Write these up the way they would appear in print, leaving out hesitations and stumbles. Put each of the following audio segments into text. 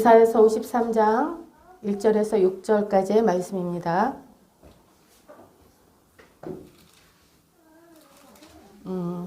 이사야서 53장 1절에서 6절까지의 말씀입니다.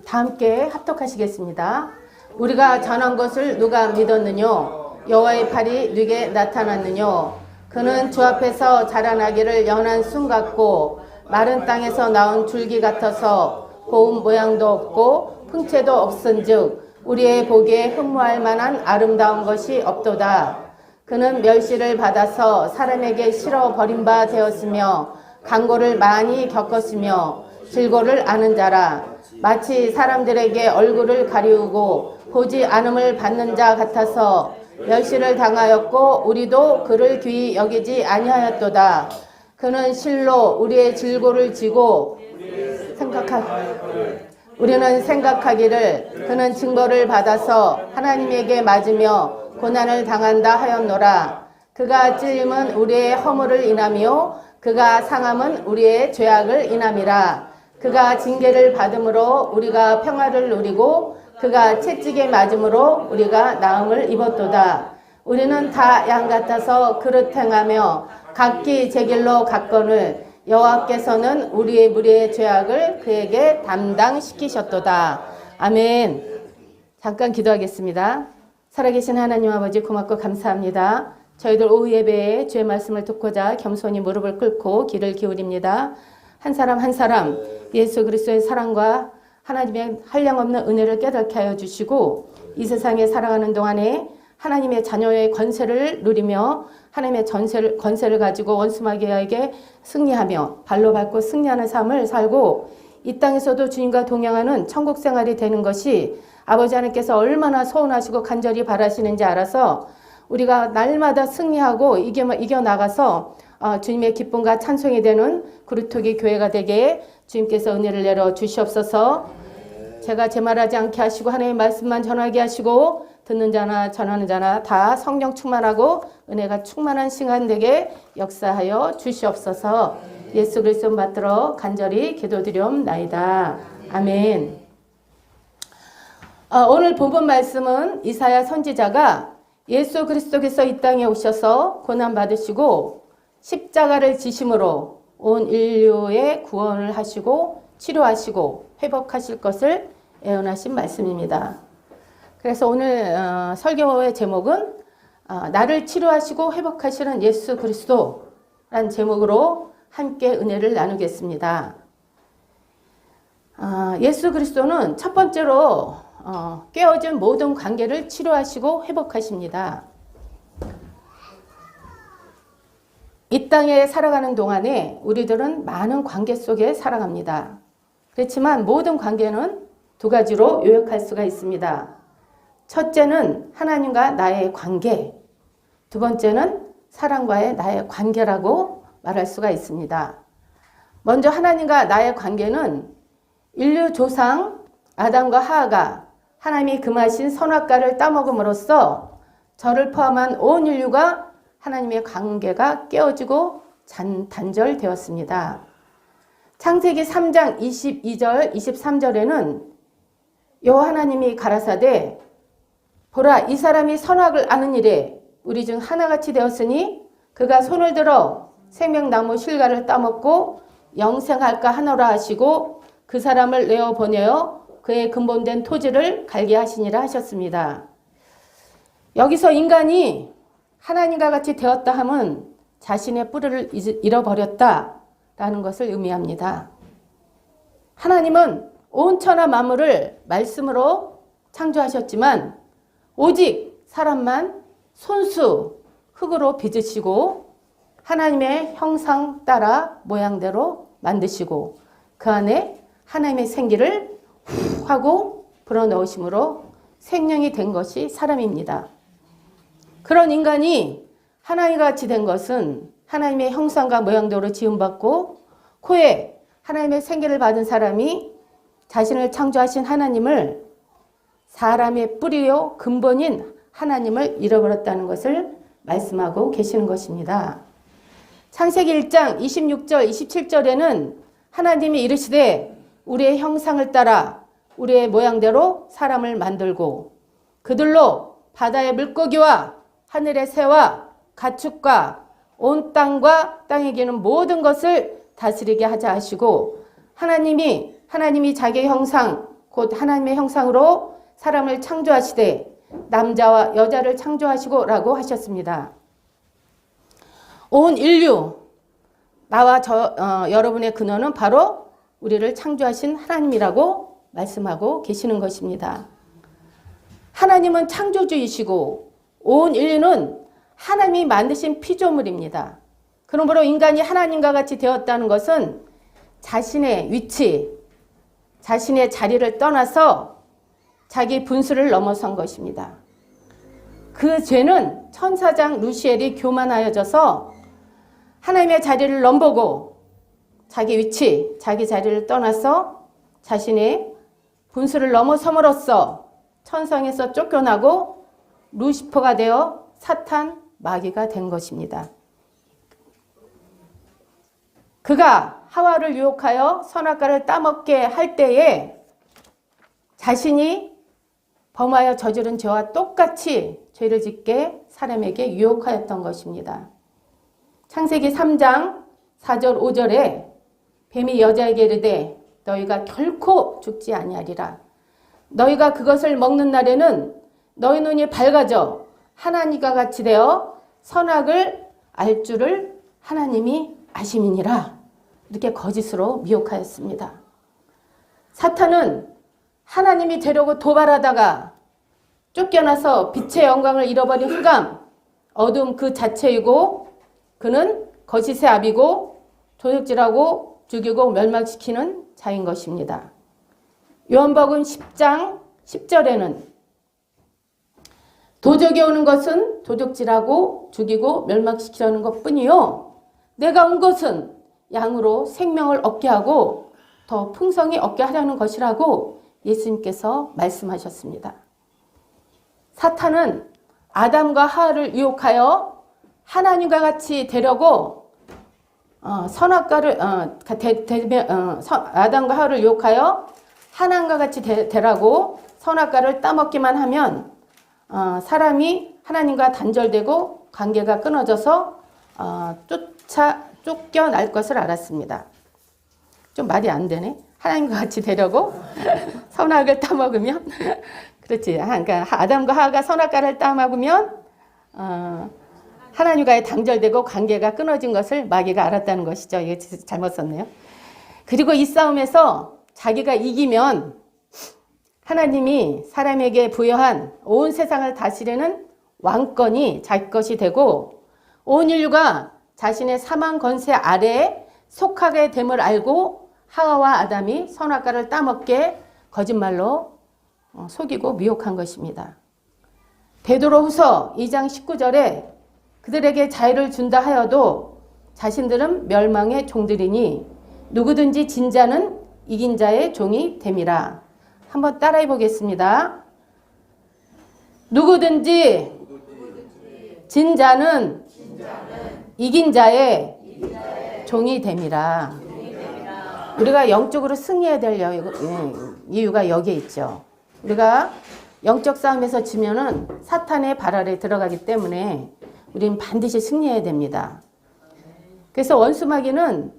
다 함께 합독하시겠습니다. 우리가 전한 것을 누가 믿었느뇨? 여호와의 팔이 누게 나타났느뇨? 그는 주 앞에서 자라나기를 연한 순 같고 마른 땅에서 나온 줄기 같아서 고운 모양도 없고 풍채도 없은즉 우리의 보기에 흠모할 만한 아름다운 것이 없도다. 그는 멸시를 받아서 사람에게 실어 버린 바 되었으며 강고를 많이 겪었으며 질고를 아는 자라. 마치 사람들에게 얼굴을 가리우고 보지 않음을 받는 자 같아서 멸시를 당하였고 우리도 그를 귀히 여기지 아니하였도다. 그는 실로 우리의 질고를 지고 우리는 생각하기를 그는 징벌을 받아서 하나님에게 맞으며 고난을 당한다 하였노라. 그가 찔림은 우리의 허물을 인하며 그가 상함은 우리의 죄악을 인함이라. 그가 징계를 받음으로 우리가 평화를 누리고 그가 채찍에 맞음으로 우리가 나음을 입었도다. 우리는 다 양 같아서 그릇 행하며 각기 제 길로 갔거늘 여호와께서는 우리의 무리의 죄악을 그에게 담당시키셨도다. 아멘. 잠깐 기도하겠습니다. 살아계신 하나님 아버지 고맙고 감사합니다. 저희들 오후 예배에 주의 말씀을 듣고자 겸손히 무릎을 꿇고 귀를 기울입니다. 한 사람 한 사람 예수 그리스도의 사랑과 하나님의 한량없는 은혜를 깨닫게 하여 주시고 이 세상에 살아가는 동안에 하나님의 자녀의 권세를 누리며 하나님의 권세를 가지고 원수마귀에게 승리하며 발로 밟고 승리하는 삶을 살고 이 땅에서도 주님과 동행하는 천국 생활이 되는 것이 아버지 하나님께서 얼마나 소원하시고 간절히 바라시는지 알아서 우리가 날마다 승리하고 이겨나가서 주님의 기쁨과 찬송이 되는 그루터기 교회가 되게 주님께서 은혜를 내려 주시옵소서. 제가 제 말하지 않게 하시고 하나님의 말씀만 전하게 하시고 듣는 자나 전하는 자나 다 성령 충만하고 은혜가 충만한 시간 되게 역사하여 주시옵소서. 예수 그리스도 받들어 간절히 기도드리옵나이다. 아멘. 오늘 본문 말씀은 이사야 선지자가 예수 그리스도께서 이 땅에 오셔서 고난받으시고 십자가를 지심으로 온 인류의 구원을 하시고 치료하시고 회복하실 것을 예언하신 말씀입니다. 그래서 오늘 설교의 제목은 나를 치료하시고 회복하시는 예수 그리스도라는 제목으로 함께 은혜를 나누겠습니다. 예수 그리스도는 첫 번째로 깨어진 모든 관계를 치료하시고 회복하십니다. 이 땅에 살아가는 동안에 우리들은 많은 관계 속에 살아갑니다. 그렇지만 모든 관계는 두 가지로 요약할 수가 있습니다. 첫째는 하나님과 나의 관계, 두 번째는 사람과의 나의 관계라고 말할 수가 있습니다. 먼저 하나님과 나의 관계는 인류 조상 아담과 하와가 하나님이 금하신 선악과를 따먹음으로써 저를 포함한 온 인류가 하나님의 관계가 깨어지고 단절되었습니다. 창세기 3장 22절 23절에는 여호와 하나님이 가라사대 보라 이 사람이 선악을 아는 일에 우리 중 하나같이 되었으니 그가 손을 들어 생명나무 실과를 따먹고 영생할까 하노라 하시고 그 사람을 내어보내어 그의 근본된 토지를 갈게 하시니라 하셨습니다. 여기서 인간이 하나님과 같이 되었다 함은 자신의 뿌리를 잃어버렸다라는 것을 의미합니다. 하나님은 온 천하 만물을 말씀으로 창조하셨지만 오직 사람만 손수 흙으로 빚으시고 하나님의 형상 따라 모양대로 만드시고 그 안에 하나님의 생기를 후 하고 불어넣으심으로 생명이 된 것이 사람입니다. 그런 인간이 하나님과 같이 된 것은 하나님의 형상과 모양대로 지음받고 코에 하나님의 생기를 받은 사람이 자신을 창조하신 하나님을 사람의 뿌리요 근본인 하나님을 잃어버렸다는 것을 말씀하고 계시는 것입니다. 창세기 1장 26절 27절에는 하나님이 이르시되 우리의 형상을 따라 우리의 모양대로 사람을 만들고 그들로 바다의 물고기와 하늘의 새와 가축과 온 땅과 땅에 기는 모든 것을 다스리게 하자 하시고 하나님이 자기의 형상 곧 하나님의 형상으로 사람을 창조하시되 남자와 여자를 창조하시고 라고 하셨습니다. 온 인류 나와 여러분의 근원은 바로 우리를 창조하신 하나님이라고 말씀하고 계시는 것입니다. 하나님은 창조주이시고 온 인류는 하나님이 만드신 피조물입니다. 그러므로 인간이 하나님과 같이 되었다는 것은 자신의 위치, 자신의 자리를 떠나서 자기 분수를 넘어선 것입니다. 그 죄는 천사장 루시엘이 교만하여져서 하나님의 자리를 넘보고 자기 위치, 자기 자리를 떠나서 자신의 분수를 넘어섬으로써 천성에서 쫓겨나고 루시퍼가 되어 사탄, 마귀가 된 것입니다. 그가 하와를 유혹하여 선악과를 따먹게 할 때에 자신이 범하여 저지른 죄와 똑같이 죄를 짓게 사람에게 유혹하였던 것입니다. 창세기 3장 4절 5절에 뱀이 여자에게 이르되 너희가 결코 죽지 아니하리라. 너희가 그것을 먹는 날에는 너희 눈이 밝아져 하나님과 같이 되어 선악을 알 줄을 하나님이 아심이니라. 이렇게 거짓으로 미혹하였습니다. 사탄은 하나님이 되려고 도발하다가 쫓겨나서 빛의 영광을 잃어버린 흑암, 어둠 그 자체이고 그는 거짓의 압이고 도둑질하고 죽이고 멸망시키는 자인 것입니다. 요한복음 10장 10절에는 도적이 오는 것은 도둑질하고 죽이고 멸망시키려는 것뿐이요 내가 온 것은 양으로 생명을 얻게 하고 더 풍성히 얻게 하려는 것이라고 예수님께서 말씀하셨습니다. 사탄은 아담과 하와를 유혹하여 하나님과 같이 되려고 아담과 하와를 유혹하여 하나님과 같이 되라고 선악과를 따먹기만 하면 사람이 하나님과 단절되고 관계가 끊어져서 쫓겨날 것을 알았습니다. 좀 말이 안 되네. 하나님과 같이 되려고 선악을 따먹으면 그렇지. 그러니까 아담과 하와가 선악과를 따먹으면 하나님과의 단절되고 관계가 끊어진 것을 마귀가 알았다는 것이죠. 이게 잘못 썼네요. 그리고 이 싸움에서 자기가 이기면 하나님이 사람에게 부여한 온 세상을 다스리는 왕권이 자기 것이 되고 온 인류가 자신의 사망 권세 아래에 속하게 됨을 알고 하와와 아담이 선악과를 따먹게 거짓말로 속이고 미혹한 것입니다. 베드로후서 2장 19절에 그들에게 자유를 준다 하여도 자신들은 멸망의 종들이니 누구든지 진 자는 이긴 자의 종이 됨이라. 한번 따라해 보겠습니다. 누구든지 진 자는 이긴 자의 종이 됨이라. 우리가 영적으로 승리해야 될 이유가 여기에 있죠. 우리가 영적 싸움에서 지면은 사탄의 발 아래 들어가기 때문에 우리는 반드시 승리해야 됩니다. 그래서 원수마귀는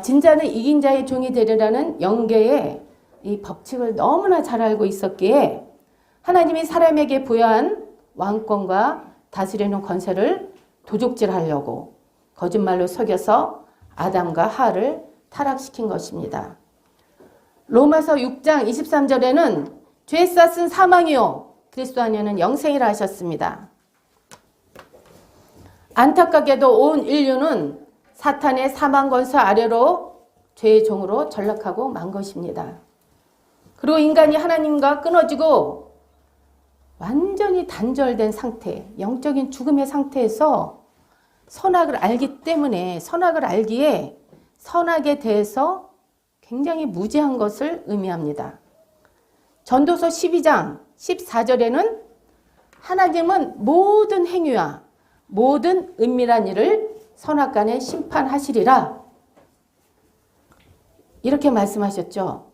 진자는 이긴 자의 종이 되리라는 영계의 이 법칙을 너무나 잘 알고 있었기에 하나님이 사람에게 부여한 왕권과 다스리는 권세를 도둑질하려고 거짓말로 속여서 아담과 하와를 타락시킨 것입니다. 로마서 6장 23절에는 죄 쌌은 사망이요 그리스도 안에는 영생이라 하셨습니다. 안타깝게도 온 인류는 사탄의 사망 권세 아래로 죄의 종으로 전락하고 만 것입니다. 그리고 인간이 하나님과 끊어지고 완전히 단절된 상태, 영적인 죽음의 상태에서 선악을 알기 때문에 선악을 알기에 선악에 대해서 굉장히 무지한 것을 의미합니다. 전도서 12장 14절에는 하나님은 모든 행위와 모든 은밀한 일을 선악간에 심판하시리라. 이렇게 말씀하셨죠.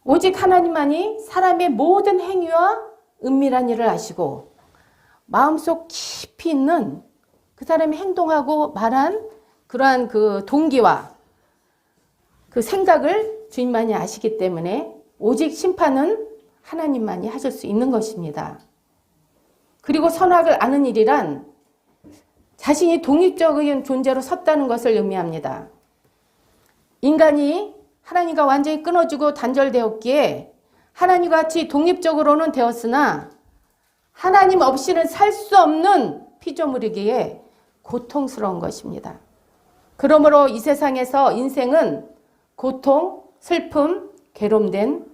오직 하나님만이 사람의 모든 행위와 은밀한 일을 아시고 마음속 깊이 있는 그 사람이 행동하고 말한 그러한 그 동기와 그 생각을 주님만이 아시기 때문에 오직 심판은 하나님만이 하실 수 있는 것입니다. 그리고 선악을 아는 일이란 자신이 독립적인 존재로 섰다는 것을 의미합니다. 인간이 하나님과 완전히 끊어지고 단절되었기에 하나님과 같이 독립적으로는 되었으나 하나님 없이는 살 수 없는 피조물이기에 고통스러운 것입니다. 그러므로 이 세상에서 인생은 고통, 슬픔, 괴로움된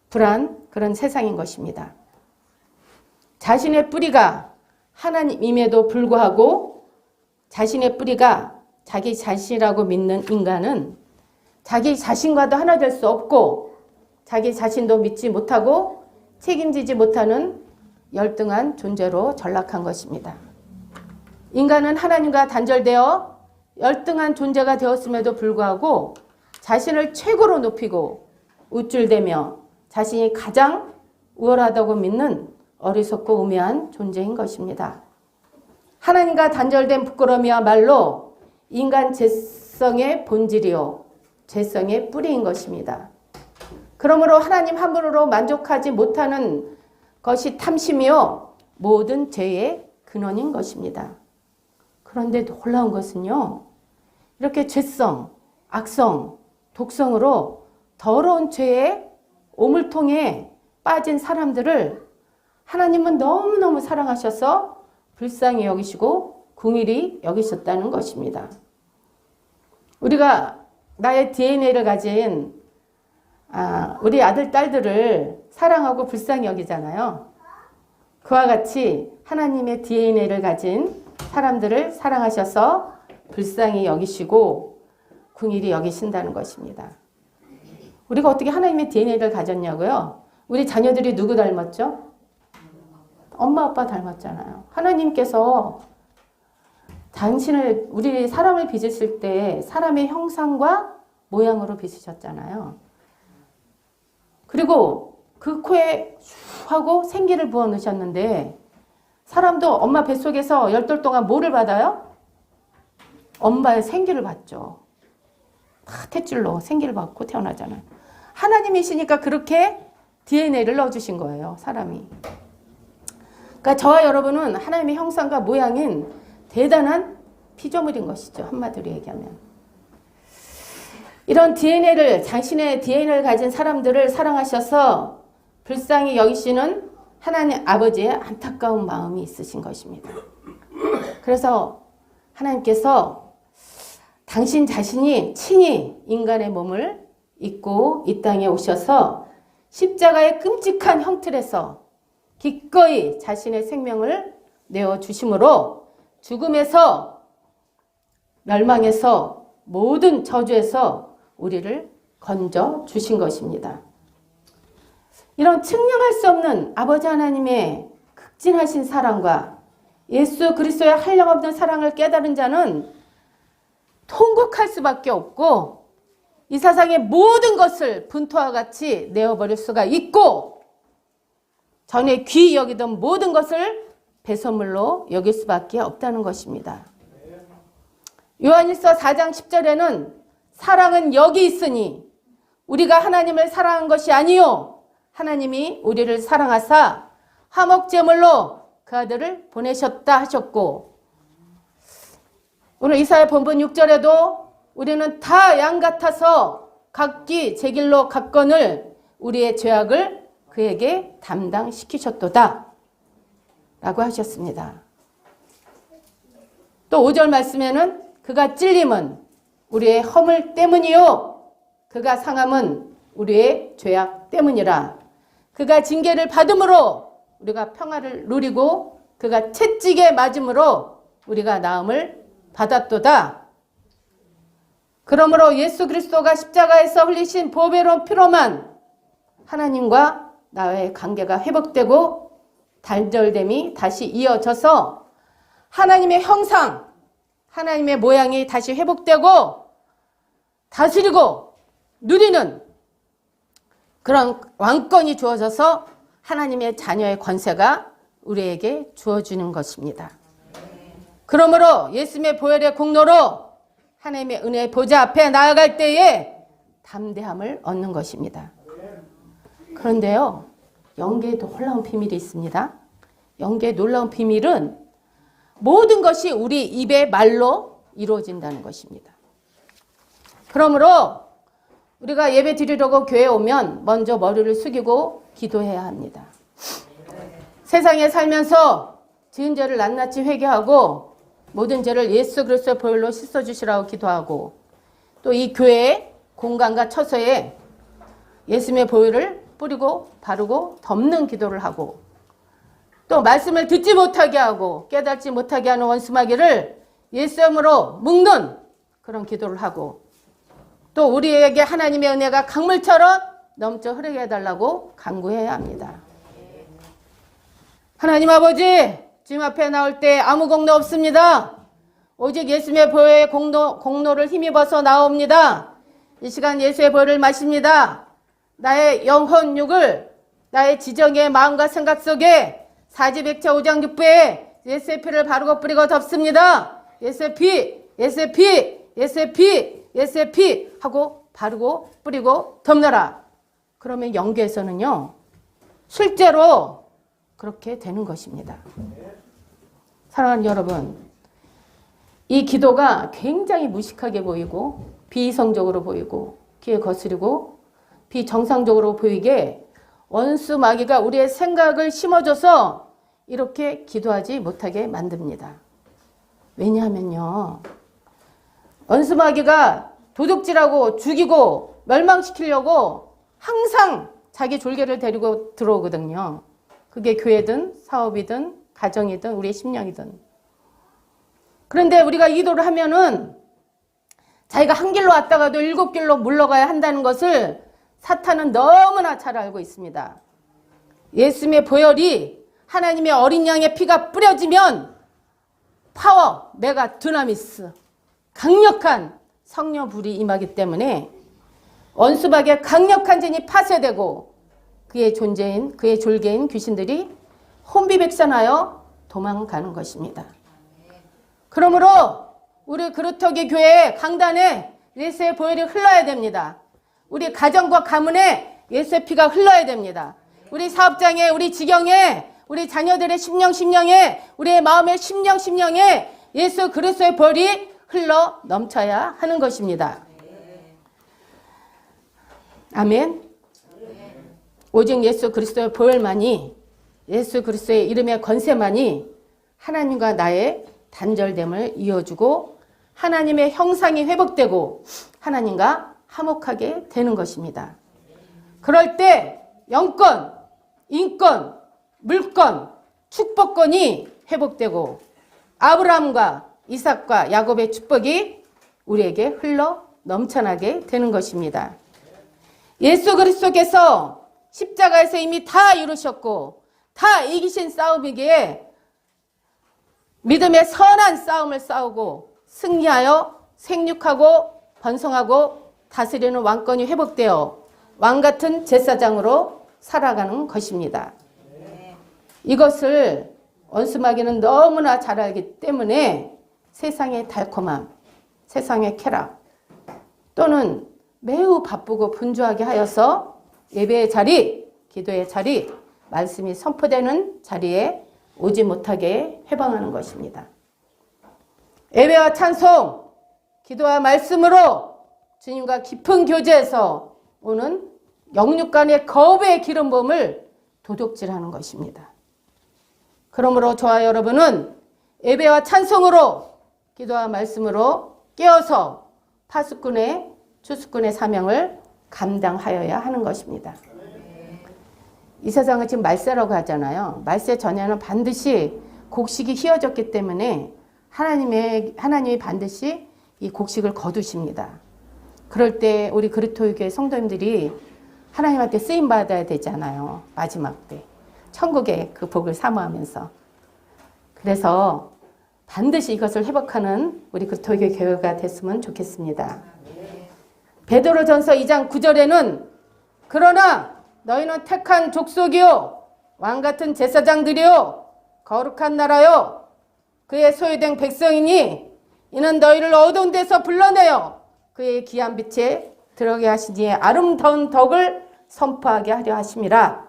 불안 그런 세상인 것입니다. 자신의 뿌리가 하나님임에도 불구하고 자신의 뿌리가 자기 자신이라고 믿는 인간은 자기 자신과도 하나 될 수 없고 자기 자신도 믿지 못하고 책임지지 못하는 열등한 존재로 전락한 것입니다. 인간은 하나님과 단절되어 열등한 존재가 되었음에도 불구하고 자신을 최고로 높이고 우쭐대며 자신이 가장 우월하다고 믿는 어리석고 우매한 존재인 것입니다. 하나님과 단절된 부끄러움이야말로 인간 죄성의 본질이요 죄성의 뿌리인 것입니다. 그러므로 하나님 한 분으로 만족하지 못하는 것이 탐심이요 모든 죄의 근원인 것입니다. 그런데 놀라운 것은요, 이렇게 죄성, 악성, 독성으로 더러운 죄의 오물통에 빠진 사람들을 하나님은 너무너무 사랑하셔서 불쌍히 여기시고 긍휼히 여기셨다는 것입니다. 우리가 나의 DNA를 가진 우리 아들, 딸들을 사랑하고 불쌍히 여기잖아요. 그와 같이 하나님의 DNA를 가진 사람들을 사랑하셔서 불쌍히 여기시고 긍휼히 여기신다는 것입니다. 우리가 어떻게 하나님의 DNA를 가졌냐고요? 우리 자녀들이 누구 닮았죠? 엄마 아빠 닮았잖아요. 하나님께서 당신을 우리 사람을 빚으실 때 사람의 형상과 모양으로 빚으셨잖아요. 그리고 그 코에 슉 하고 생기를 부어 넣으셨는데 사람도 엄마 뱃속에서 10달 동안 뭐를 받아요? 엄마의 생기를 받죠. 다 탯줄로 생기를 받고 태어나잖아요. 하나님이시니까 그렇게 DNA를 넣어주신 거예요. 사람이. 그러니까 저와 여러분은 하나님의 형상과 모양인 대단한 피조물인 것이죠. 한마디로 얘기하면. 이런 DNA를 자신의 DNA를 가진 사람들을 사랑하셔서 불쌍히 여기시는 하나님 아버지의 안타까운 마음이 있으신 것입니다. 그래서 하나님께서 당신 자신이 친히 인간의 몸을 입고 이 땅에 오셔서 십자가의 끔찍한 형틀에서 기꺼이 자신의 생명을 내어주심으로 죽음에서 멸망에서 모든 저주에서 우리를 건져 주신 것입니다. 이런 측량할 수 없는 아버지 하나님의 극진하신 사랑과 예수 그리스도의 한량없는 사랑을 깨달은 자는 통곡할 수밖에 없고 이 세상의 모든 것을 분토와 같이 내어버릴 수가 있고 전에 귀히 여기던 모든 것을 배설물로 여길 수밖에 없다는 것입니다. 요한일서 4장 10절에는 사랑은 여기 있으니 우리가 하나님을 사랑한 것이 아니요 하나님이 우리를 사랑하사 화목제물로 그 아들을 보내셨다 하셨고 오늘 이사야 본문 6절에도 우리는 다 양 같아서 각기 제 길로 갔거늘 우리의 죄악을 그에게 담당시키셨도다 라고 하셨습니다. 또 5절 말씀에는 그가 찔림은 우리의 허물 때문이요 그가 상함은 우리의 죄악 때문이라 그가 징계를 받음으로 우리가 평화를 누리고 그가 채찍에 맞음으로 우리가 나음을 받았도다. 그러므로 예수 그리스도가 십자가에서 흘리신 보배로운 피로만 하나님과 나의 관계가 회복되고 단절됨이 다시 이어져서 하나님의 형상, 하나님의 모양이 다시 회복되고 다스리고 누리는 그런 왕권이 주어져서 하나님의 자녀의 권세가 우리에게 주어주는 것입니다. 그러므로 예수님의 보혈의 공로로 하나님의 은혜의 보좌 앞에 나아갈 때에 담대함을 얻는 것입니다. 그런데요, 영계에 놀라운 비밀이 있습니다. 영계의 놀라운 비밀은 모든 것이 우리 입의 말로 이루어진다는 것입니다. 그러므로 우리가 예배 드리려고 교회에 오면 먼저 머리를 숙이고 기도해야 합니다. 세상에 살면서 지은 죄를 낱낱이 회개하고 모든 죄를 예수 그리스도의 보혈로 씻어주시라고 기도하고, 또 이 교회의 공간과 처소에 예수님의 보혈을 뿌리고 바르고 덮는 기도를 하고, 또 말씀을 듣지 못하게 하고 깨닫지 못하게 하는 원수마귀를 예수님으로 묶는 그런 기도를 하고, 또 우리에게 하나님의 은혜가 강물처럼 넘쳐 흐르게 해달라고 간구해야 합니다. 하나님 아버지, 주님 앞에 나올 때 아무 공로 없습니다. 오직 예수님의 보혈의 공로를 힘입어서 나옵니다. 이 시간 예수의 보혈을 마십니다. 나의 영혼 육을 나의 지정의 마음과 생각 속에 사지백차 5장 6부에 예수의 피를 바르고 뿌리고 덮습니다. 예수의 피, 예수의 피, 예수의 피, 예수의 피 하고 바르고 뿌리고 덮느라. 그러면 영계에서는요, 실제로 그렇게 되는 것입니다. 사랑하는 여러분, 이 기도가 굉장히 무식하게 보이고 비이성적으로 보이고 귀에 거스리고 비정상적으로 보이게 원수 마귀가 우리의 생각을 심어줘서 이렇게 기도하지 못하게 만듭니다. 왜냐하면요, 원수 마귀가 도둑질하고 죽이고 멸망시키려고 항상 자기 졸개를 데리고 들어오거든요. 그게 교회든 사업이든 가정이든 우리의 심령이든. 그런데 우리가 이도를 하면은 자기가 한 길로 왔다가도 7길로 물러가야 한다는 것을 사탄은 너무나 잘 알고 있습니다. 예수님의 보혈이 하나님의 어린 양의 피가 뿌려지면 파워, 메가 두나미스, 강력한 성령불이 임하기 때문에 원수박의 강력한 진이 파쇄되고 그의 존재인, 그의 졸개인 귀신들이 혼비백산하여 도망가는 것입니다. 그러므로 우리 그루터기 교회 강단에 예수의 보혈이 흘러야 됩니다. 우리 가정과 가문에 예수의 피가 흘러야 됩니다. 우리 사업장에, 우리 지경에, 우리 자녀들의 심령에, 우리의 마음의 심령에 예수 그리스도의 보혈이 흘러 넘쳐야 하는 것입니다. 아멘. 오직 예수 그리스도의 보혈만이, 예수 그리스도의 이름의 권세만이 하나님과 나의 단절됨을 이어주고 하나님의 형상이 회복되고 하나님과 화목하게 되는 것입니다. 그럴 때 영권, 인권, 물권, 축복권이 회복되고 아브라함과 이삭과 야곱의 축복이 우리에게 흘러 넘쳐나게 되는 것입니다. 예수 그리스도께서 십자가에서 이미 다 이루셨고 다 이기신 싸움이기에 믿음의 선한 싸움을 싸우고 승리하여 생육하고 번성하고 다스리는 왕권이 회복되어 왕같은 제사장으로 살아가는 것입니다. 이것을 원수마귀는 너무나 잘 알기 때문에 세상의 달콤함, 세상의 쾌락 또는 매우 바쁘고 분주하게 하여서 예배의 자리, 기도의 자리, 말씀이 선포되는 자리에 오지 못하게 해방하는 것입니다. 예배와 찬송, 기도와 말씀으로 주님과 깊은 교제에서 오는 영육간의 거부의 기름 부음을 도둑질하는 것입니다. 그러므로 저와 여러분은 예배와 찬송으로 기도와 말씀으로 깨어서 파수꾼의 추수꾼의 사명을 감당하여야 하는 것입니다. 이 세상은 지금 말세라고 하잖아요. 말세 전에는 반드시 곡식이 휘어졌기 때문에 하나님이 반드시 이 곡식을 거두십니다. 그럴 때 우리 그리스도교회 성도님들이 하나님한테 쓰임 받아야 되잖아요. 마지막 때 천국의 그 복을 사모하면서. 그래서 반드시 이것을 회복하는 우리 그리스도교회 교회가 됐으면 좋겠습니다. 베드로전서 2장 9절에는 그러나 너희는 택한 족속이요 왕같은 제사장들이요 거룩한 나라요 그의 소유된 백성이니 이는 너희를 어두운 데서 불러내어 그의 귀한 빛에 들어가게 하시니 아름다운 덕을 선포하게 하려 하심이라.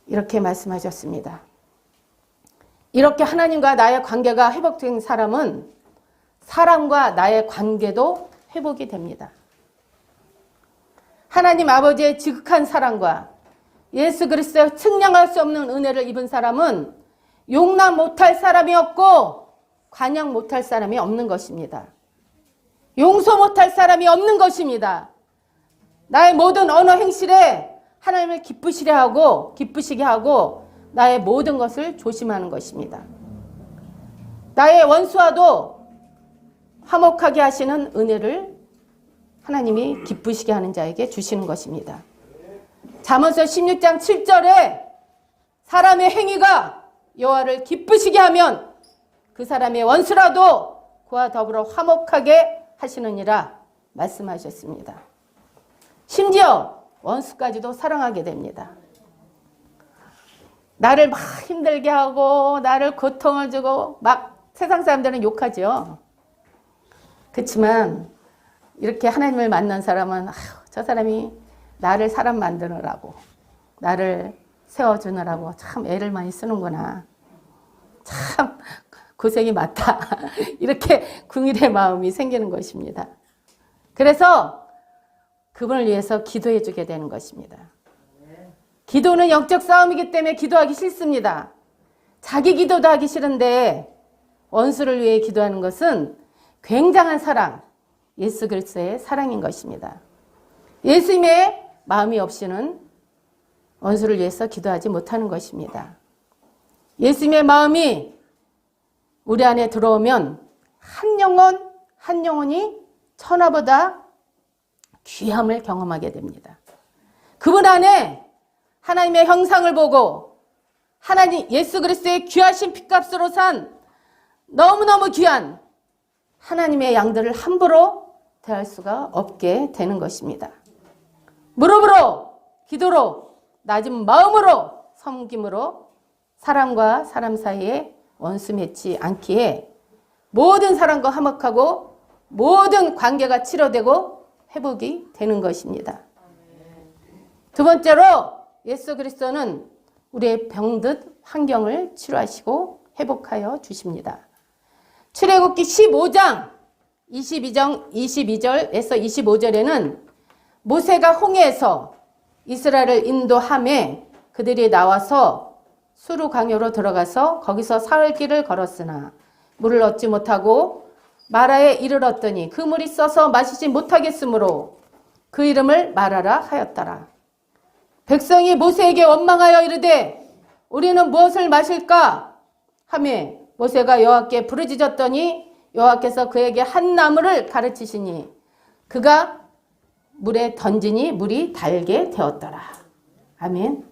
이렇게 말씀하셨습니다. 이렇게 하나님과 나의 관계가 회복된 사람은 사람과 나의 관계도 회복이 됩니다. 하나님 아버지의 지극한 사랑과 예수 그리스도의 측량할 수 없는 은혜를 입은 사람은 용납 못할 사람이 없고 관용 못할 사람이 없는 것입니다. 용서 못할 사람이 없는 것입니다. 나의 모든 언어 행실에 하나님을 기쁘시게 하고 나의 모든 것을 조심하는 것입니다. 나의 원수와도 화목하게 하시는 은혜를 하나님이 기쁘시게 하는 자에게 주시는 것입니다. 잠언서 16장 7절에 사람의 행위가 여호와를 기쁘시게 하면 그 사람의 원수라도 그와 더불어 화목하게 하시느니라 말씀하셨습니다. 심지어 원수까지도 사랑하게 됩니다. 나를 막 힘들게 하고 나를 고통을 주고 막 세상 사람들은 욕하죠. 그렇지만 이렇게 하나님을 만난 사람은 저 사람이 나를 사람 만드느라고 나를 세워주느라고 참 애를 많이 쓰는구나. 참 고생이 많다. 이렇게 긍휼의 마음이 생기는 것입니다. 그래서 그분을 위해서 기도해 주게 되는 것입니다. 기도는 영적 싸움이기 때문에 기도하기 싫습니다. 자기 기도도 하기 싫은데 원수를 위해 기도하는 것은 굉장한 사랑, 예수 그리스도의 사랑인 것입니다. 예수님의 마음이 없이는 원수를 위해서 기도하지 못하는 것입니다. 예수님의 마음이 우리 안에 들어오면 한 영혼이 천하보다 귀함을 경험하게 됩니다. 그분 안에 하나님의 형상을 보고 하나님 예수 그리스도의 귀하신 핏값으로 산 너무너무 귀한 하나님의 양들을 함부로 대할 수가 없게 되는 것입니다. 무릎으로 기도로 낮은 마음으로 섬김으로 사람과 사람 사이에 원수 맺지 않기에 모든 사람과 화목하고 모든 관계가 치료되고 회복이 되는 것입니다. 두 번째로 예수 그리스도는 우리의 병든 환경을 치료하시고 회복하여 주십니다. 출애굽기 15장 22절에서 25절에는 모세가 홍해에서 이스라엘을 인도함에 그들이 나와서 수르 강요로 들어가서 거기서 사흘 길을 걸었으나 물을 얻지 못하고 마라에 이르렀더니 그 물이 써서 마시지 못하겠으므로 그 이름을 마라라 하였더라. 백성이 모세에게 원망하여 이르되 우리는 무엇을 마실까 하며 모세가 여호와께 부르짖었더니 여호와께서 그에게 한 나무를 가르치시니 그가 물에 던지니 물이 달게 되었더라. 아멘.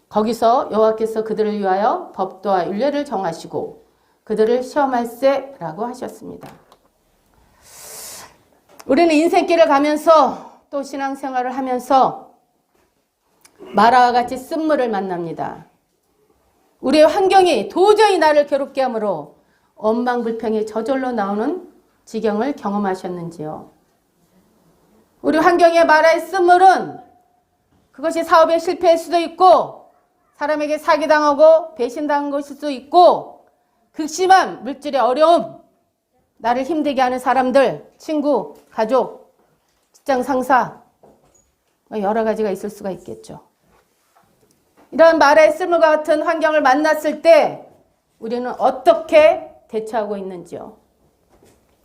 거기서 여호와께서 그들을 위하여 법도와 율례를 정하시고 그들을 시험할세라고 하셨습니다. 우리는 인생길을 가면서 또 신앙생활을 하면서 마라와 같이 쓴물을 만납니다. 우리의 환경이 도저히 나를 괴롭게 하므로 원망불평이 저절로 나오는 지경을 경험하셨는지요? 우리 환경에 마라의 쓴물은 그것이 사업에 실패할 수도 있고 사람에게 사기당하고 배신당한 것일 수도 있고 극심한 물질의 어려움, 나를 힘들게 하는 사람들, 친구, 가족, 직장 상사 여러 가지가 있을 수가 있겠죠. 이런 마라의 쓴물과 같은 환경을 만났을 때 우리는 어떻게 대처하고 있는지요?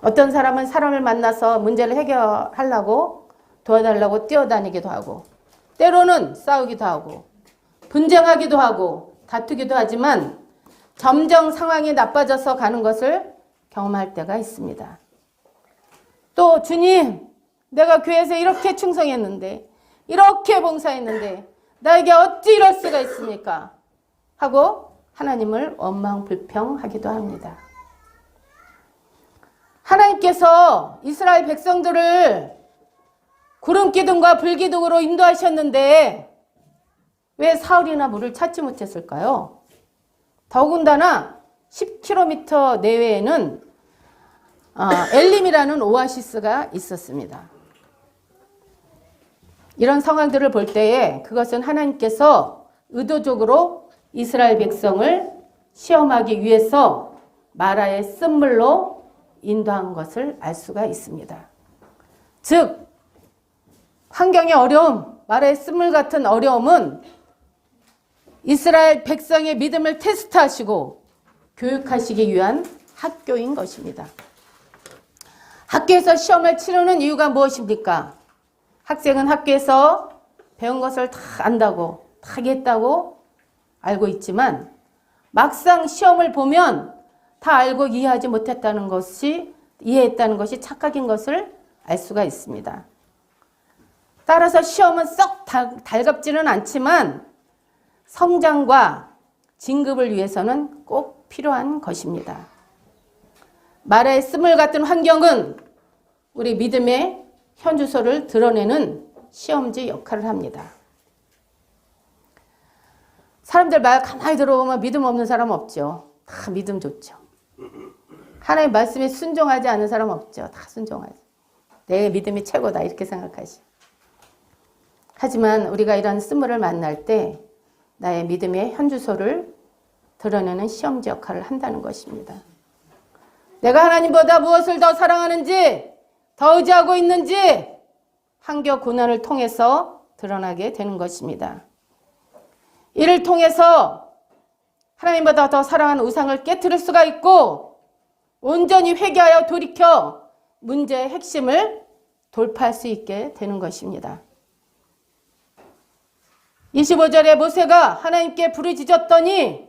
어떤 사람은 사람을 만나서 문제를 해결하려고 도와달라고 뛰어다니기도 하고 때로는 싸우기도 하고 분쟁하기도 하고 다투기도 하지만 점점 상황이 나빠져서 가는 것을 경험할 때가 있습니다. 또 주님, 내가 교회에서 이렇게 충성했는데 이렇게 봉사했는데 나에게 어찌 이럴 수가 있습니까? 하고 하나님을 원망불평하기도 합니다. 하나님께서 이스라엘 백성들을 구름 기둥과 불 기둥으로 인도하셨는데 왜 사흘이나 물을 찾지 못했을까요? 더군다나 10km 내외에는 엘림이라는 오아시스가 있었습니다. 이런 상황들을 볼 때에 그것은 하나님께서 의도적으로 이스라엘 백성을 시험하기 위해서 마라의 쓴물로 인도한 것을 알 수가 있습니다. 즉 환경의 어려움, 마라의 쓴물 같은 어려움은 이스라엘 백성의 믿음을 테스트하시고 교육하시기 위한 학교인 것입니다. 학교에서 시험을 치르는 이유가 무엇입니까? 학생은 학교에서 배운 것을 다 안다고, 다 하겠다고 알고 있지만 막상 시험을 보면 다 알고 이해하지 못했다는 것이, 이해했다는 것이 착각인 것을 알 수가 있습니다. 따라서 시험은 썩 달갑지는 않지만 성장과 진급을 위해서는 꼭 필요한 것입니다. 마라의 쓴물 같은 환경은 우리 믿음의 현주소를 드러내는 시험지 역할을 합니다. 사람들 말 가만히 들어보면 믿음 없는 사람 없죠. 다 믿음 좋죠. 하나님 말씀에 순종하지 않는 사람 없죠. 다 순종하죠. 내 믿음이 최고다 이렇게 생각하시. 하지만 우리가 이런 쓴물을 만날 때 나의 믿음의 현주소를 드러내는 시험지 역할을 한다는 것입니다. 내가 하나님보다 무엇을 더 사랑하는지, 더 의지하고 있는지 환경 고난을 통해서 드러나게 되는 것입니다. 이를 통해서 하나님보다 더 사랑하는 우상을 깨트릴 수가 있고 온전히 회개하여 돌이켜 문제의 핵심을 돌파할 수 있게 되는 것입니다. 25절에 모세가 하나님께 부르짖었더니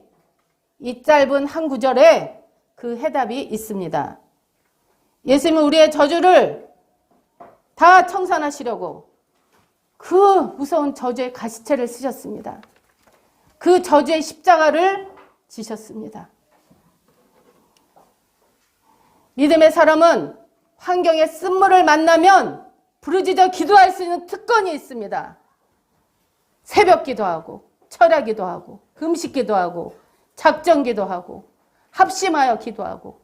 이 짧은 한 구절에 그 해답이 있습니다. 예수님은 우리의 저주를 다 청산하시려고 그 무서운 저주의 가시체를 쓰셨습니다. 그 저주의 십자가를 지셨습니다. 믿음의 사람은 환경의 쓴물을 만나면 부르짖어 기도할 수 있는 특권이 있습니다. 새벽 기도하고 철야 기도하고 금식 기도하고 작정 기도하고 합심하여 기도하고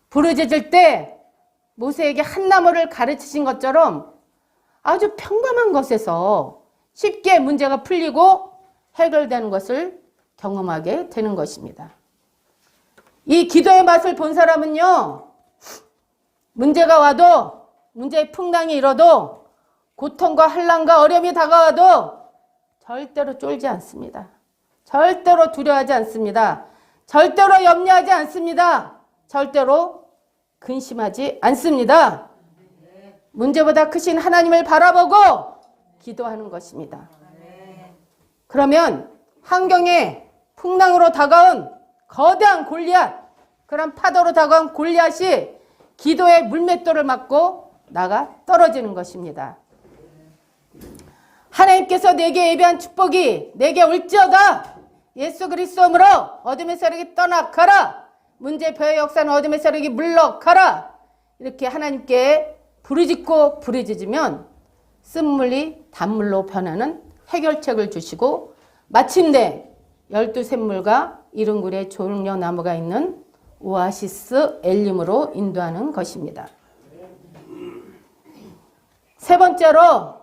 부르짖을 때 모세에게 한 나무를 가르치신 것처럼 아주 평범한 것에서 쉽게 문제가 풀리고 해결되는 것을 경험하게 되는 것입니다. 이 기도의 맛을 본 사람은요, 문제가 와도, 문제의 풍랑이 일어도, 고통과 한란과 어려움이 다가와도 절대로 쫄지 않습니다. 절대로 두려워하지 않습니다. 절대로 염려하지 않습니다. 절대로 근심하지 않습니다. 문제보다 크신 하나님을 바라보고 기도하는 것입니다. 그러면 환경에 풍랑으로 다가온 거대한 골리앗, 그런 파도로 다가온 골리앗이 기도의 물맷돌을 맞고 나가 떨어지는 것입니다. 하나님께서 내게 예비한 축복이 내게 올지어다. 예수 그리스도로 어둠의 세력이 떠나가라. 문제 배의 역사는 어둠의 세력이 물러가라. 이렇게 하나님께 부르짖고 부르짖으면 쓴물이 단물로 변하는 해결책을 주시고 마침내 12샘물과 이른굴에 종려나무가 있는 오아시스 엘림으로 인도하는 것입니다. 세 번째로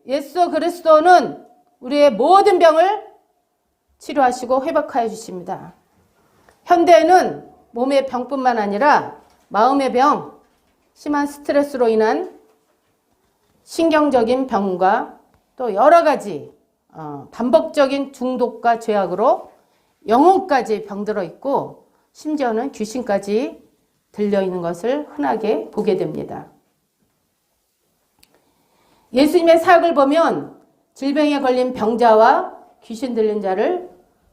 예수 그리스도는 우리의 모든 병을 치료하시고 회복하여 주십니다. 현대에는 몸의 병뿐만 아니라 마음의 병, 심한 스트레스로 인한 신경적인 병과 또 여러 가지 반복적인 중독과 죄악으로 영혼까지 병들어 있고 심지어는 귀신까지 들려있는 것을 흔하게 보게 됩니다. 예수님의 사역을 보면 질병에 걸린 병자와 귀신 들린 자를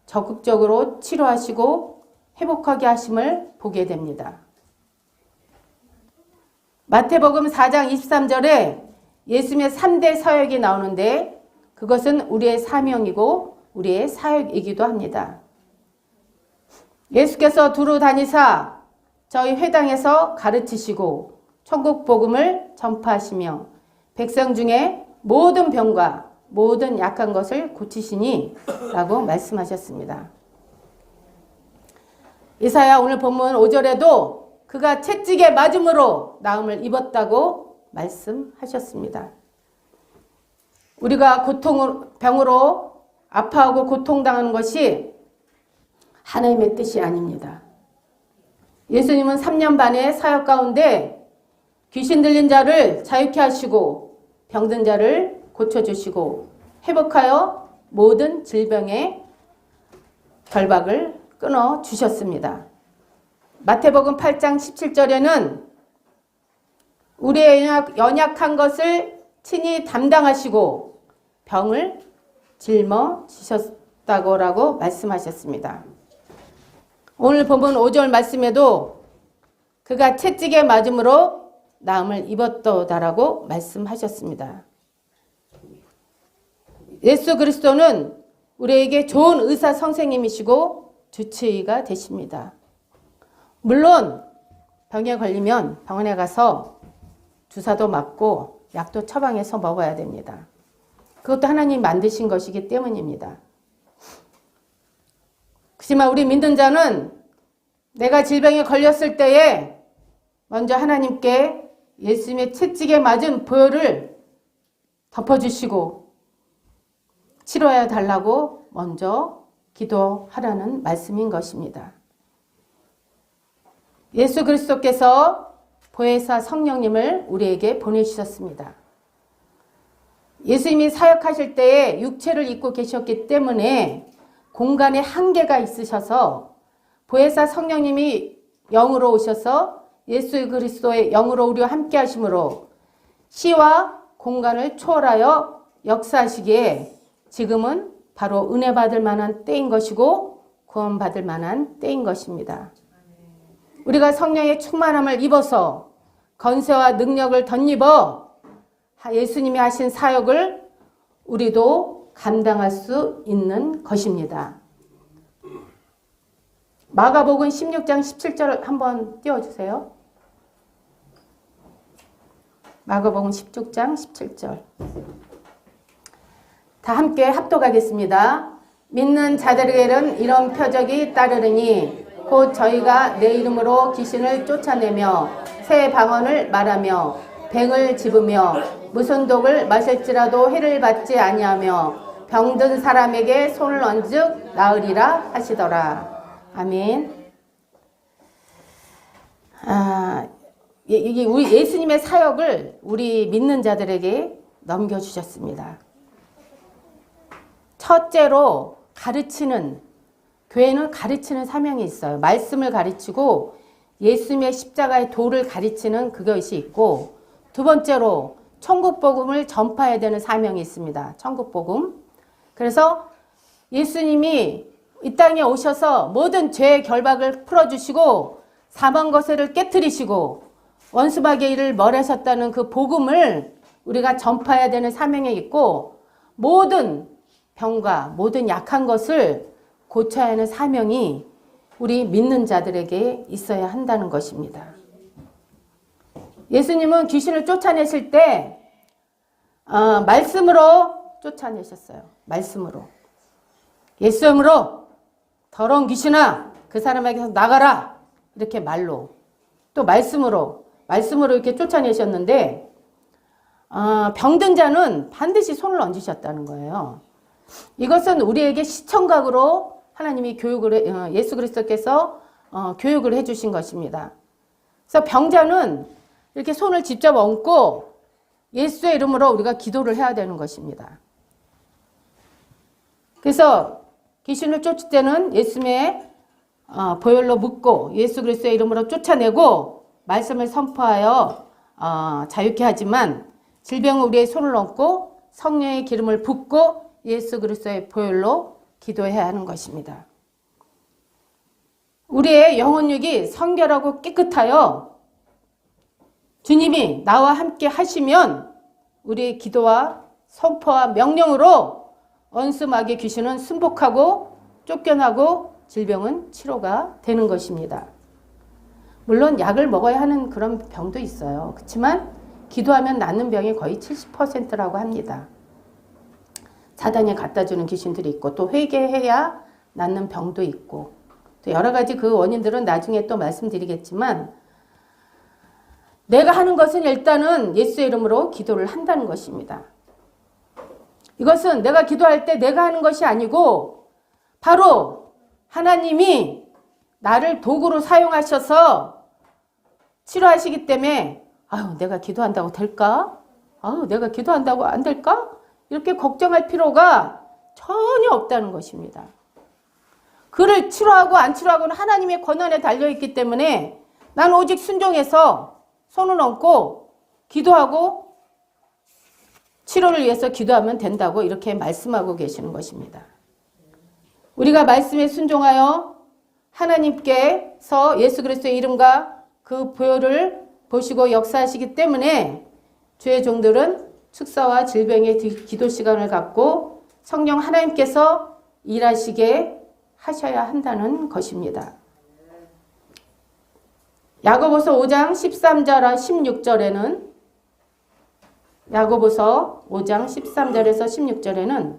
적극적으로 치료하시고 회복하게 하심을 보게 됩니다. 마태복음 4장 23절에 예수님의 3대 사역이 나오는데 그것은 우리의 사명이고 우리의 사역이기도 합니다. 예수께서 두루 다니사 저희 회당에서 가르치시고 천국 복음을 전파하시며 백성 중에 모든 병과 모든 약한 것을 고치시니 라고 말씀하셨습니다. 이사야 오늘 본문 5절에도 그가 채찍에 맞음으로 나음을 입었다고 말씀하셨습니다. 우리가 병으로 아파하고 고통당하는 것이 하나님의 뜻이 아닙니다. 예수님은 3년 반의 사역 가운데 귀신 들린 자를 자유케 하시고 병든 자를 고쳐주시고 회복하여 모든 질병의 결박을 끊어주셨습니다. 마태복음 8장 17절에는 우리의 연약한 것을 친히 담당하시고 병을 짊어지셨다고 말씀하셨습니다. 오늘 본문 5절 말씀에도 그가 채찍에 맞음으로 나음을 입었도다라고 말씀하셨습니다. 예수 그리스도는 우리에게 좋은 의사 선생님이시고 주치의가 되십니다. 물론 병에 걸리면 병원에 가서 주사도 맞고 약도 처방해서 먹어야 됩니다. 그것도 하나님이 만드신 것이기 때문입니다. 그렇지만 우리 믿는 자는 내가 질병에 걸렸을 때에 먼저 하나님께 예수님의 채찍에 맞은 보혈을 덮어주시고 치료해 달라고 먼저 기도하라는 말씀인 것입니다. 예수 그리스도께서 보혜사 성령님을 우리에게 보내주셨습니다. 예수님이 사역하실 때에 육체를 입고 계셨기 때문에 공간에 한계가 있으셔서 보혜사 성령님이 영으로 오셔서 예수 그리스도의 영으로 우리와 함께 하심으로 시와 공간을 초월하여 역사하시기에 지금은 바로 은혜 받을 만한 때인 것이고 구원 받을 만한 때인 것입니다. 우리가 성령의 충만함을 입어서 건세와 능력을 덧입어 예수님이 하신 사역을 우리도 감당할 수 있는 것입니다. 마가복음 16장 17절 한번 띄워주세요. 마가복음 16장 17절. 다 함께 합독하겠습니다. 믿는 자들에게는 이런 표적이 따르르니 곧 저희가 내 이름으로 귀신을 쫓아내며 새 방언을 말하며 뱅을 집으며 무슨 독을 마실지라도 해를 받지 아니하며 병든 사람에게 손을 얹으 나으리라 하시더라. 아멘. 우리 예수님의 사역을 우리 믿는 자들에게 넘겨주셨습니다. 첫째로 교회는 가르치는 사명이 있어요. 말씀을 가르치고 예수님의 십자가의 도를 가르치는 그것이 있고, 두 번째로 천국복음을 전파해야 되는 사명이 있습니다. 천국복음. 그래서 예수님이 이 땅에 오셔서 모든 죄의 결박을 풀어주시고 사망 거세를 깨뜨리시고 원수마귀의 일을 멸하셨다는 그 복음을 우리가 전파해야 되는 사명이 있고, 모든 병과 모든 약한 것을 고쳐야 하는 사명이 우리 믿는 자들에게 있어야 한다는 것입니다. 예수님은 귀신을 쫓아내실 때 말씀으로 쫓아내셨어요. 말씀으로. 예수님으로 더러운 귀신아 그 사람에게서 나가라. 이렇게 말로. 또 말씀으로 이렇게 쫓아내셨는데 병든 자는 반드시 손을 얹으셨다는 거예요. 이것은 우리에게 시청각으로 하나님이 예수 그리스도께서 교육을 해주신 것입니다. 그래서 병자는 이렇게 손을 직접 얹고 예수의 이름으로 우리가 기도를 해야 되는 것입니다. 그래서 귀신을 쫓을 때는 예수님의 보혈로 묶고 예수 그리스도의 이름으로 쫓아내고 말씀을 선포하여 자유케 하지만, 질병은 우리의 손을 얹고 성령의 기름을 붓고 예수 그리스도의 보혈로 기도해야 하는 것입니다. 우리의 영혼육이 성결하고 깨끗하여 주님이 나와 함께 하시면 우리의 기도와 선포와 명령으로 원수마귀 귀신은 순복하고 쫓겨나고 질병은 치료가 되는 것입니다. 물론 약을 먹어야 하는 그런 병도 있어요. 그렇지만 기도하면 낫는 병이 거의 70%라고 합니다. 사단이 갖다 주는 귀신들이 있고 또 회개해야 낫는 병도 있고 또 여러 가지 그 원인들은 나중에 또 말씀드리겠지만 내가 하는 것은 일단은 예수의 이름으로 기도를 한다는 것입니다. 이것은 내가 기도할 때 내가 하는 것이 아니고 바로 하나님이 나를 도구로 사용하셔서 치료하시기 때문에 아유 내가 기도한다고 될까? 아유 내가 기도한다고 안 될까? 이렇게 걱정할 필요가 전혀 없다는 것입니다. 그를 치료하고 안 치료하고는 하나님의 권한에 달려있기 때문에 난 오직 순종해서 손을 얹고 기도하고 치료를 위해서 기도하면 된다고 이렇게 말씀하고 계시는 것입니다. 우리가 말씀에 순종하여 하나님께서 예수 그리스도의 이름과 그 보혈을 보시고 역사하시기 때문에 주의 종들은 축사와 질병의 기도 시간을 갖고 성령 하나님께서 일하시게 하셔야 한다는 것입니다. 야고보서 5장 13절 16절에는 야고보서 5장 13절에서 16절에는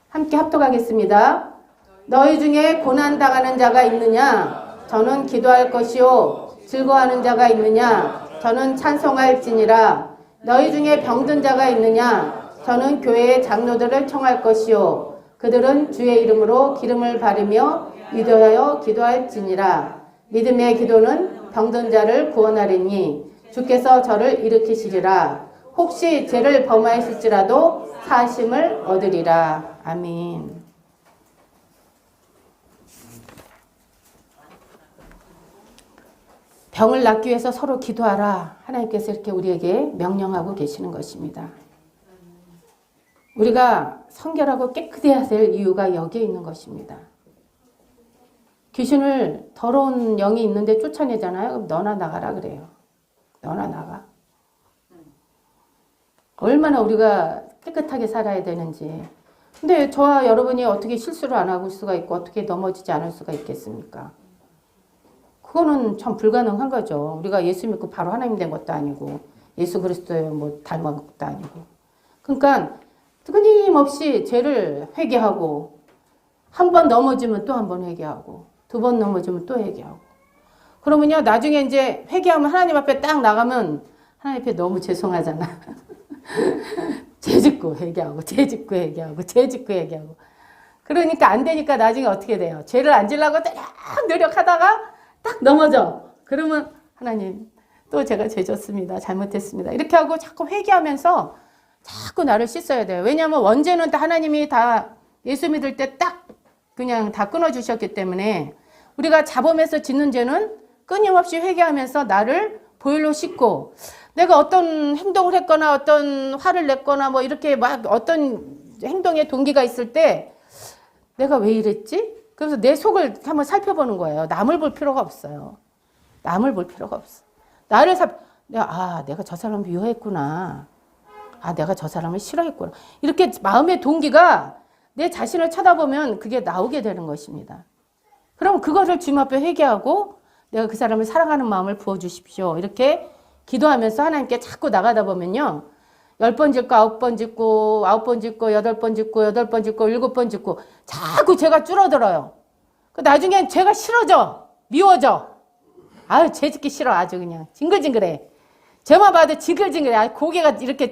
함께 합독하겠습니다. 너희 중에 고난당하는 자가 있느냐? 저는 기도할 것이요. 즐거워하는 자가 있느냐? 저는 찬송할지니라. 너희 중에 병든 자가 있느냐? 저는 교회의 장로들을 청할 것이요. 그들은 주의 이름으로 기름을 바르며 위로하여 기도할지니라. 믿음의 기도는 병든 자를 구원하리니 주께서 저를 일으키시리라. 혹시 죄를 범하였을지라도 사하심을 얻으리라. 아멘. 병을 낫기 위해서 서로 기도하라. 하나님께서 이렇게 우리에게 명령하고 계시는 것입니다. 우리가 성결하고 깨끗해야 될 이유가 여기에 있는 것입니다. 귀신을 더러운 영이 있는데 쫓아내잖아요. 그럼 너나 나가라 그래요. 너나 나가. 얼마나 우리가 깨끗하게 살아야 되는지. 근데 저와 여러분이 어떻게 실수를 안 하고 수가 있고 어떻게 넘어지지 않을 수가 있겠습니까? 그거는 참 불가능한 거죠. 우리가 예수 믿고 바로 하나님 된 것도 아니고 예수 그리스도에 뭐 닮은 것도 아니고. 그러니까 끊임없이 죄를 회개하고 한 번 넘어지면 또 한 번 회개하고 두 번 넘어지면 또 회개하고 그러면요 나중에 이제 회개하면 하나님 앞에 딱 나가면 하나님 앞에 너무 죄송하잖아. 죄 짓고 회개하고 죄 짓고 회개하고 죄 짓고 회개하고 그러니까 안 되니까 나중에 어떻게 돼요? 죄를 안 지려고 딱 노력하다가 딱 넘어져. 그러면 하나님 또 제가 죄 졌습니다. 잘못했습니다. 이렇게 하고 자꾸 회개하면서 자꾸 나를 씻어야 돼요. 왜냐하면 원죄는 다 하나님이 다 예수 믿을 때 딱 그냥 다 끊어주셨기 때문에 우리가 자범해서 짓는 죄는 끊임없이 회개하면서 나를 보혈로 씻고 내가 어떤 행동을 했거나 어떤 화를 냈거나 뭐 이렇게 막 어떤 행동에 동기가 있을 때 내가 왜 이랬지? 그래서 내 속을 한번 살펴보는 거예요. 남을 볼 필요가 없어요. 남을 볼 필요가 없어. 나를 내가 저 사람을 미워했구나. 내가 저 사람을 싫어했구나. 이렇게 마음의 동기가 내 자신을 쳐다보면 그게 나오게 되는 것입니다. 그럼 그거를 주님 앞에 회개하고 내가 그 사람을 사랑하는 마음을 부어주십시오. 이렇게 기도하면서 하나님께 자꾸 나가다 보면요. 10번 짓고 9번 짓고 9번 짓고 8번 짓고 8번 짓고 7번 짓고 자꾸 죄가 줄어들어요. 나중엔 죄가 싫어져. 미워져. 죄 짓기 싫어. 아주 그냥 징글징글해. 죄만 봐도 징글징글해. 고개가 이렇게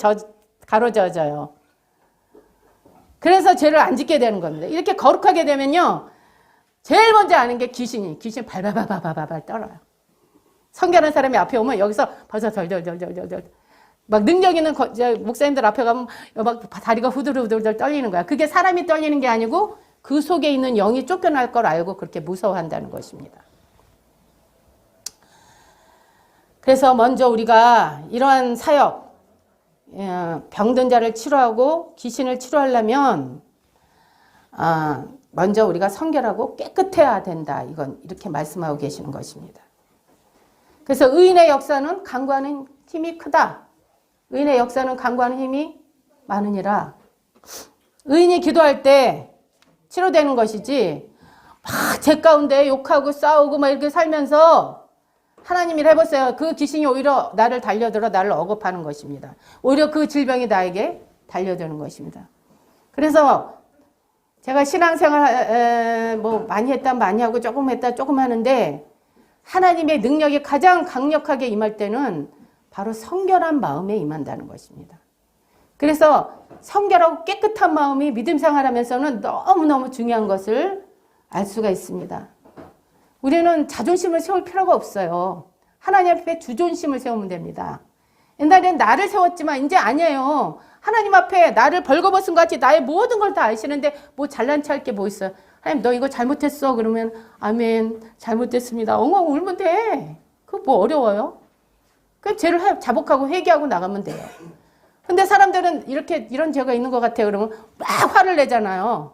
가로져져요. 그래서 죄를 안 짓게 되는 겁니다. 이렇게 거룩하게 되면요. 제일 먼저 아는 게 귀신 발발발발발발 떨어요. 성결한 사람이 앞에 오면 여기서 벌써 덜덜덜덜덜 막 능력 있는 목사님들 앞에 가면 막 다리가 후들후들 떨리는 거야. 그게 사람이 떨리는 게 아니고 그 속에 있는 영이 쫓겨날 걸 알고 그렇게 무서워한다는 것입니다. 그래서 먼저 우리가 이러한 사역, 병든 자를 치료하고 귀신을 치료하려면 먼저 우리가 성결하고 깨끗해야 된다. 이건 이렇게 말씀하고 계시는 것입니다. 그래서 의인의 역사는 간구하는 힘이 크다. 의인의 역사는 간구하는 힘이 많으니라. 의인이 기도할 때 치료되는 것이지 막 죄 가운데 욕하고 싸우고 막 이렇게 살면서 하나님이 해보세요. 그 귀신이 오히려 나를 달려들어 나를 억압하는 것입니다. 오히려 그 질병이 나에게 달려드는 것입니다. 그래서 제가 신앙생활 많이 했다 많이 하고 조금 했다 조금 하는데 하나님의 능력이 가장 강력하게 임할 때는 바로 성결한 마음에 임한다는 것입니다. 그래서 성결하고 깨끗한 마음이 믿음 생활하면서는 너무너무 중요한 것을 알 수가 있습니다. 우리는 자존심을 세울 필요가 없어요. 하나님 앞에 주존심을 세우면 됩니다. 옛날엔 나를 세웠지만 이제 아니에요. 하나님 앞에 나를 벌거벗은 같이 나의 모든 걸 다 아시는데 뭐 잘난 체할 게 뭐 있어요. 하나님 너 이거 잘못했어. 그러면 아멘 잘못했습니다. 엉엉 울면 돼. 그거 뭐 어려워요? 그 죄를 자복하고 회개하고 나가면 돼요. 근데 사람들은 이렇게 이런 죄가 있는 것 같아요. 그러면 막 화를 내잖아요.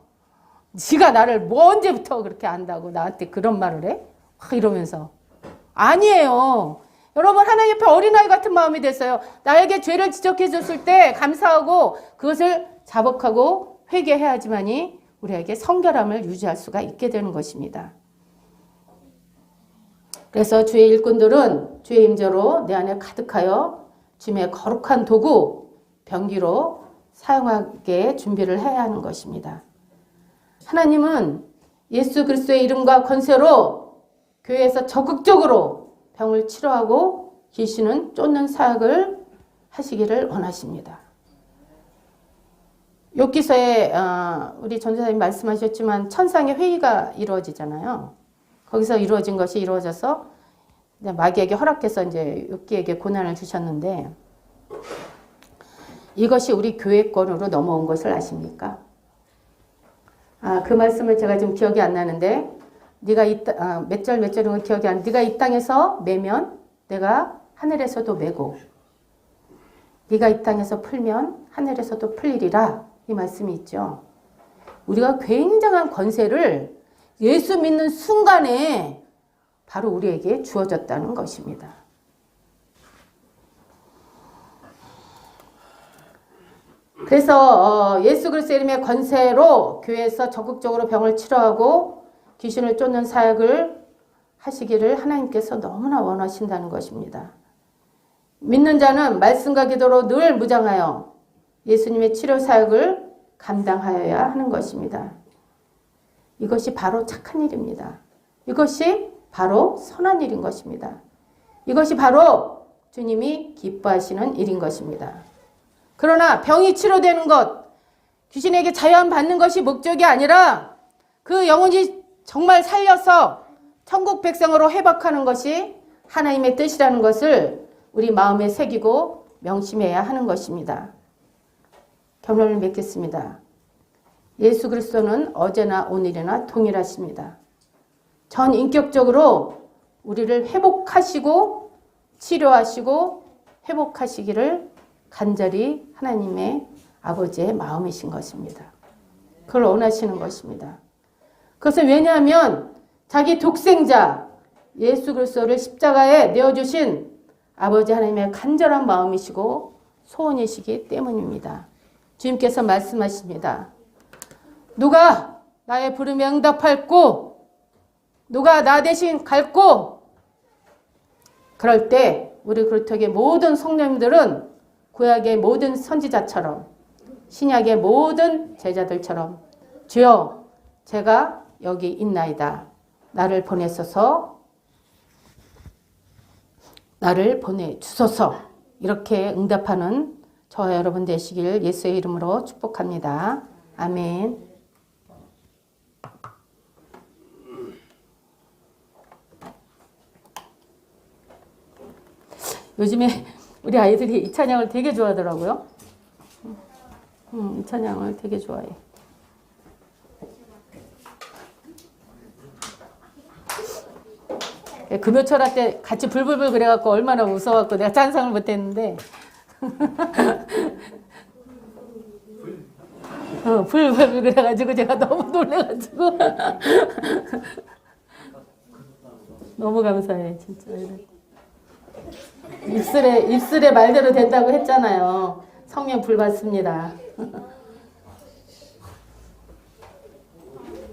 지가 나를 뭐 언제부터 그렇게 안다고 나한테 그런 말을 해? 막 이러면서. 아니에요. 여러분 하나님 앞에 어린아이 같은 마음이 됐어요. 나에게 죄를 지적해 줬을 때 감사하고 그것을 자복하고 회개해야지만이 우리에게 성결함을 유지할 수가 있게 되는 것입니다. 그래서 주의 일꾼들은 주의 임재로 내 안에 가득하여 주의 거룩한 도구 병기로 사용하게 준비를 해야 하는 것입니다. 하나님은 예수 그리스도의 이름과 권세로 교회에서 적극적으로 병을 치료하고 귀신은 쫓는 사역을 하시기를 원하십니다. 욥기서에 우리 전도사님 말씀하셨지만 천상의 회의가 이루어지잖아요. 거기서 이루어진 것이 이루어져서 마귀에게 허락해서 이제 욥기에게 고난을 주셨는데 이것이 우리 교회권으로 넘어온 것을 아십니까? 그 말씀을 제가 지금 기억이 안 나는데 네가 몇 절인 건 기억이 안 나. 네가 이 땅에서 매면 내가 하늘에서도 매고 네가 이 땅에서 풀면 하늘에서도 풀리리라. 이 말씀이 있죠. 우리가 굉장한 권세를 예수 믿는 순간에 바로 우리에게 주어졌다는 것입니다. 그래서 예수 그리스도의 이름의 권세로 교회에서 적극적으로 병을 치료하고 귀신을 쫓는 사역을 하시기를 하나님께서 너무나 원하신다는 것입니다. 믿는 자는 말씀과 기도로 늘 무장하여 예수님의 치료 사역을 감당하여야 하는 것입니다. 이것이 바로 착한 일입니다. 이것이 바로 선한 일인 것입니다. 이것이 바로 주님이 기뻐하시는 일인 것입니다. 그러나 병이 치료되는 것, 귀신에게 자유함 받는 것이 목적이 아니라 그 영혼이 정말 살려서 천국 백성으로 회복하는 것이 하나님의 뜻이라는 것을 우리 마음에 새기고 명심해야 하는 것입니다. 결론을 맺겠습니다. 예수 그리스도는 어제나 오늘이나 동일하십니다. 전 인격적으로 우리를 회복하시고 치료하시고 회복하시기를 간절히 하나님의 아버지의 마음이신 것입니다. 그걸 원하시는 것입니다. 그것은 왜냐하면 자기 독생자 예수 그리스도를 십자가에 내어주신 아버지 하나님의 간절한 마음이시고 소원이시기 때문입니다. 주님께서 말씀하십니다. 누가 나의 부름에 응답할고 누가 나 대신 갈고 그럴 때 우리 그루터기의 모든 성도님들은 구약의 모든 선지자처럼 신약의 모든 제자들처럼 주여 제가 여기 있나이다. 나를 보내소서 나를 보내주소서 이렇게 응답하는 저와 여러분 되시길 예수의 이름으로 축복합니다. 아멘. 요즘에 우리 아이들이 이 찬양을 되게 좋아하더라고요. 이 찬양을 되게 좋아해. 금요철학 때 같이 불불불 그래갖고 얼마나 웃어갖고 내가 찬상을 못했는데 불불불 그래가지고 제가 너무 놀래가지고 너무 감사해 진짜. 입술에 말대로 된다고 했잖아요. 성령 불 받습니다.